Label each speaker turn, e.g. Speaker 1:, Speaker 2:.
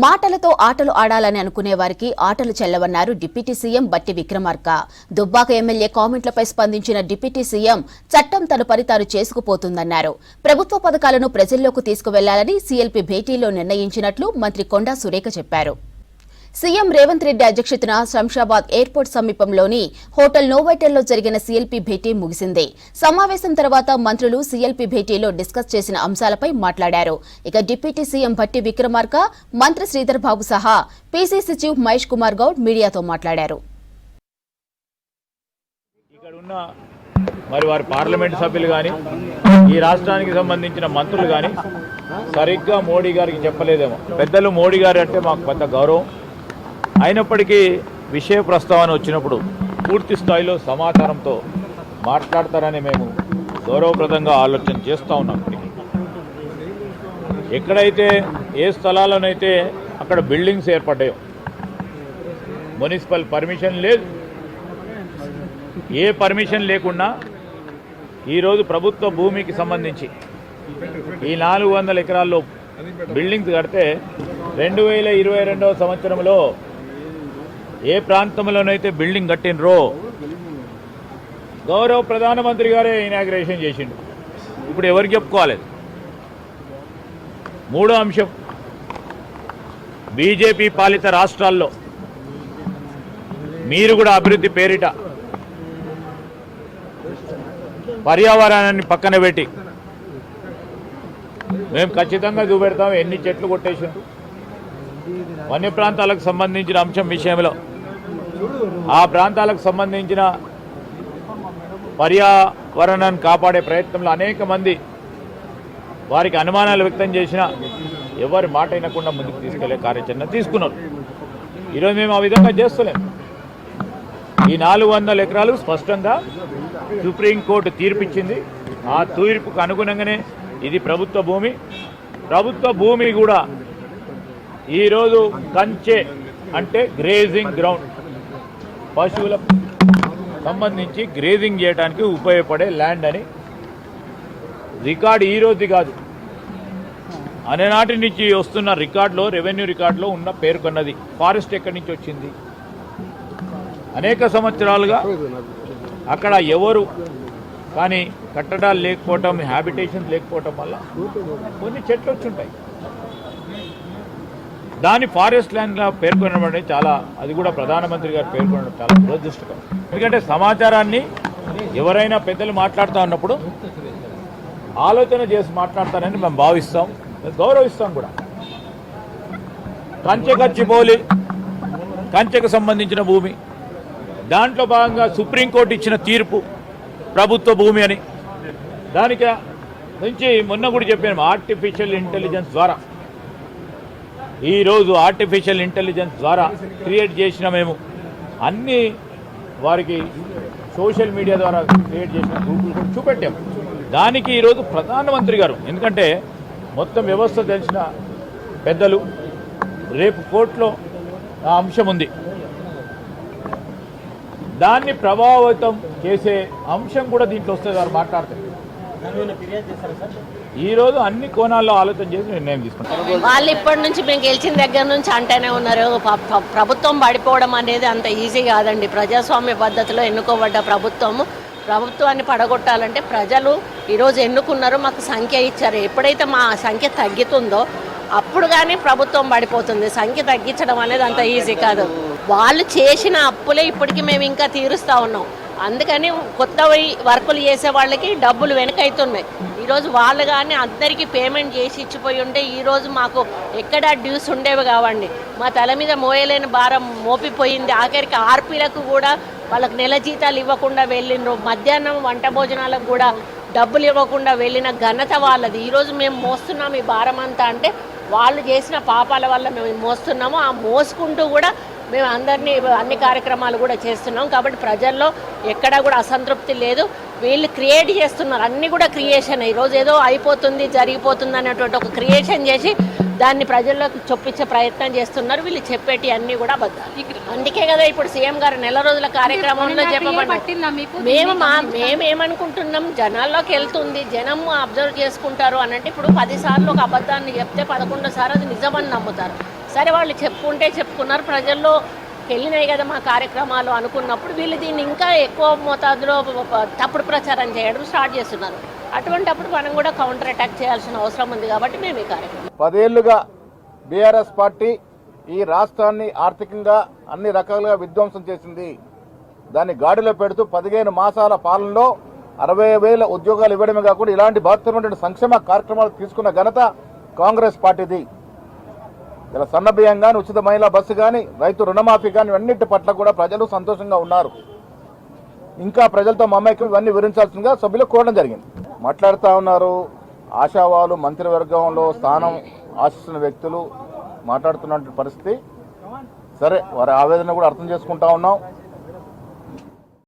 Speaker 1: మాటలతో ఆటలు ఆడాలని అనుకునే వారికి ఆటలు చెల్లవన్నారు డిప్యూటీ సీఎం బట్టి విక్రమార్క. దుబ్బాక ఎమ్మెల్యే కామెంట్లపై స్పందించిన డిప్యూటీ సీఎం చట్టం తన పని తాను చేసుకుపోతుందన్నారు. ప్రభుత్వ పథకాలను ప్రజల్లోకి తీసుకువెళ్లాలని సీఎల్పీ భేటీలో నిర్ణయించినట్లు మంత్రి కొండా సురేఖ చెప్పారు. సీఎం రేవంత్ రెడ్డి అధ్యక్షతన శంషాబాద్ ఎయిర్పోర్ట్ సమీపంలోని హోటల్ నోవోటెల్లో జరిగిన సీఎల్పీ భేటీ ముగిసింది. సమావేశం తర్వాత మంత్రులు సీఎల్పీ భేటీలో డిస్కస్ చేసిన అంశాలపై మాట్లాడారు. ఇక డిప్యూటీ సీఎం భట్టి విక్రమార్క, మంత్రి శ్రీధర్ బాబు సహా పీసీసీ చీఫ్ మహేష్ కుమార్ గౌడ్ మీడియాతో మాట్లాడారు.
Speaker 2: మరి వారి పార్లమెంటు సభ్యులు కానీ ఈ రాష్ట్రానికి సంబంధించిన మంత్రులు కానీ సరిగ్గా మోడీ గారికి చెప్పలేదేమో. పెద్దలు మోడీ గారు అంటే మాకు పెద్ద గౌరవం. అయినప్పటికీ విషయ ప్రస్తావన వచ్చినప్పుడు పూర్తి స్థాయిలో సమాచారంతో మాట్లాడతారని మేము గౌరవప్రదంగా ఆలోచన చేస్తూ ఉన్నాం. ఎక్కడైతే ఏ స్థలాల్లోనైతే అక్కడ బిల్డింగ్స్ ఏర్పడ్డాయో మున్సిపల్ పర్మిషన్ లేదు, ఏ పర్మిషన్ లేకుండా ఈరోజు ప్రభుత్వ భూమికి సంబంధించి ఈ 400 ఎకరాల్లో బిల్డింగ్స్ కడితే 2022వ సంవత్సరంలో ఏ ప్రాంతంలోనైతే బిల్డింగ్ కట్టినరో గౌరవ ప్రధానమంత్రి గారే ఇనాగ్రేషన్ చేసిండు. ఇప్పుడు ఎవరికి చెప్పుకోవాలి? మూడో అంశం, బీజేపీ పాలిత రాష్ట్రాల్లో మీరు కూడా అభివృద్ధి పేరిట పర్యావరణాన్ని పక్కన పెట్టి మేము ఖచ్చితంగా చూపెడతాం. ఎన్ని చెట్లు కొట్టేసిండ్రు వన్య ప్రాంతాలకు సంబంధించిన అంశం విషయంలో ఆ ప్రాంతాలకు సంబంధించిన పర్యావరణాన్ని కాపాడే ప్రయత్నంలో అనేక మంది వారికి అనుమానాలు వ్యక్తం చేసినా ఎవరి మాట వినకుండా ముందుకు తీసుకెళ్లే కార్యాచరణ తీసుకున్నారు. ఈరోజు మేము ఆ విధంగా చేస్తలేం. ఈ 400 ఎకరాలు స్పష్టంగా సుప్రీంకోర్టు తీర్పిచ్చింది. ఆ తీర్పుకు అనుగుణంగానే ఇది ప్రభుత్వ భూమి. ప్రభుత్వ భూమి కూడా ఈరోజు కంచె అంటే గ్రేజింగ్ గ్రౌండ్, పశువులకు సంబంధించి గ్రేజింగ్ చేయడానికి ఉపయోగపడే ల్యాండ్ అని రికార్డు ఈరోజు కాదు, అనేనాటి నుంచి వస్తున్న రికార్డులో, రెవెన్యూ రికార్డులో ఉన్న పేర్కొన్నది. ఫారెస్ట్ ఎక్కడి నుంచి వచ్చింది? అనేక సంవత్సరాలుగా అక్కడ ఎవరు కానీ కట్టడాలు లేకపోవటం, హ్యాబిటేషన్స్ లేకపోవటం వల్ల కొన్ని చెట్లు వచ్చుంటాయి. దాని ఫారెస్ట్ ల్యాండ్గా పేర్కొనడం చాలా, అది కూడా ప్రధానమంత్రి గారు పేర్కొనడం చాలా దురదృష్టకరం. ఎందుకంటే సమాచారాన్ని ఎవరైనా పెద్దలు మాట్లాడుతూ ఉన్నప్పుడు ఆలోచన చేసి మాట్లాడతారని మేము భావిస్తాం, గౌరవిస్తాం కూడా. కంచెకచ్చిపోలి కంచెకు సంబంధించిన భూమి, దాంట్లో భాగంగా సుప్రీంకోర్టు ఇచ్చిన తీర్పు ప్రభుత్వ భూమి అని, దానికి నుంచి మొన్న కూడా చెప్పాను, ఆర్టిఫిషియల్ ఇంటెలిజెన్స్ ద్వారా ఈరోజు ఆర్టిఫిషియల్ ఇంటెలిజెన్స్ ద్వారా క్రియేట్ చేసిన మేము అన్ని వారికి సోషల్ మీడియా ద్వారా క్రియేట్ చేసిన గ్రూపులు కూడా చూపెట్టాము. దానికి ఈరోజు ప్రధానమంత్రి గారు, ఎందుకంటే మొత్తం వ్యవస్థ తెలిసిన పెద్దలు, రేపు కోర్టులో ఆ అంశం ఉంది, దాన్ని ప్రభావితం చేసే అంశం కూడా దీంట్లో వస్తుంది. వారు మాట్లాడతారు. ఈరోజు అన్ని కోణాల్లో ఆలోచన చేసి నిర్ణయం తీసుకుంటారు.
Speaker 3: వాళ్ళు ఇప్పటి నుంచి మేము గెలిచిన దగ్గర నుంచి అంటేనే ఉన్నారు, ప్రభుత్వం పడిపోవడం అనేది అంత ఈజీ కాదండి. ప్రజాస్వామ్య పద్ధతిలో ఎన్నుకోబడ్డ ప్రభుత్వాన్ని పడగొట్టాలంటే ప్రజలు ఈరోజు ఎన్నుకున్నారు, మాకు సంఖ్య ఇచ్చారు. ఎప్పుడైతే మా సంఖ్య తగ్గుతుందో అప్పుడు కానీ ప్రభుత్వం పడిపోతుంది. సంఖ్య తగ్గించడం అనేది అంత ఈజీ కాదు. వాళ్ళు చేసిన అప్పులే ఇప్పటికీ మేము ఇంకా తీరుస్తూ ఉన్నాం. అందుకని కొత్త వర్కులు చేసే వాళ్ళకి డబ్బులు వెనకైతున్నాయి. ఈరోజు వాళ్ళు కానీ అందరికీ పేమెంట్ చేసి ఇచ్చిపోయి ఉంటే ఈరోజు మాకు ఎక్కడ డ్యూస్ ఉండేవి కావండి. మా తల మీద మోయలేని భారం మోపిపోయింది. ఆఖరికి ఆర్పీలకు కూడా వాళ్ళకి నెల జీతాలు ఇవ్వకుండా వెళ్ళిండ్రు. మధ్యాహ్నం వంట భోజనాలకు కూడా డబ్బులు ఇవ్వకుండా వెళ్ళిన ఘనత వాళ్ళది. ఈరోజు మేము మోస్తున్నాం ఈ భారం అంతా అంటే వాళ్ళు చేసిన పాపాల వల్ల మేము మోస్తున్నాము. ఆ మోసుకుంటూ కూడా మేము అన్ని కార్యక్రమాలు కూడా చేస్తున్నాం. కాబట్టి ప్రజల్లో ఎక్కడా కూడా అసంతృప్తి లేదు. వీళ్ళు క్రియేట్ చేస్తున్నారు, అన్నీ కూడా క్రియేషన్. ఈరోజు ఏదో అయిపోతుంది, జరిగిపోతుంది అనేటువంటి ఒక క్రియేషన్ చేసి దాన్ని ప్రజల్లోకి చొప్పించే ప్రయత్నం చేస్తున్నారు. వీళ్ళు చెప్పేటి అన్నీ కూడా అబద్ధాలు. అందుకే కదా ఇప్పుడు సీఎం గారు నెల రోజుల కార్యక్రమంలో చెప్పబడ్డారు. మేమేమనుకుంటున్నాం, జనాల్లోకి వెళ్తుంది, జనం అబ్జర్వ్ చేసుకుంటారు అని అంటే ఇప్పుడు 10 సార్లు ఒక అబద్ధాన్ని చెప్తే 11వ సారి అది నిజమని నమ్ముతారు. సరే వాళ్ళు చెప్పుకుంటే చెప్పుకున్నారు, ప్రజల్లో వెళ్ళినాయి కదా మా కార్యక్రమాలు అనుకున్నప్పుడు వీళ్ళు దీన్ని ఇంకా ఎక్కువ మోతాదులో తప్పుడు ప్రచారం చేయడం స్టార్ట్ చేస్తున్నారు. అటువంటప్పుడు మనం కూడా కౌంటర్ అటాక్ చేయాల్సిన అవసరం ఉంది కాబట్టి మేము ఈ కార్యక్రమం
Speaker 4: 10 ఏళ్లుగా బీఆర్ఎస్ పార్టీ ఈ రాష్ట్రాన్ని ఆర్థికంగా అన్ని రకాలుగా విధ్వంసం చేసింది. దాన్ని గాడిలో పెడుతూ 15 మాసాల పాలనలో 60,000 ఉద్యోగాలు ఇవ్వడమే కాకుండా ఇలాంటి బహుత్తరమైన సంక్షేమ కార్యక్రమాలు తీసుకున్న ఘనత కాంగ్రెస్ పార్టీది. ఇలా సన్న బియ్యం కానీ, ఉచిత మహిళా బస్సు కానీ, రైతు రుణమాఫీ కానీ అన్నింటి పట్ల కూడా ప్రజలు సంతోషంగా ఉన్నారు. ఇంకా ప్రజలతో మమేకం ఇవన్నీ వివరించాల్సిందిగా సభ్యులు కోరడం జరిగింది. మాట్లాడుతూ ఉన్నారు ఆశావాలు మంత్రివర్గంలో స్థానం ఆశిస్తున్న వ్యక్తులు మాట్లాడుతున్న పరిస్థితి. సరే, వారి ఆవేదన కూడా అర్థం చేసుకుంటా ఉన్నాం.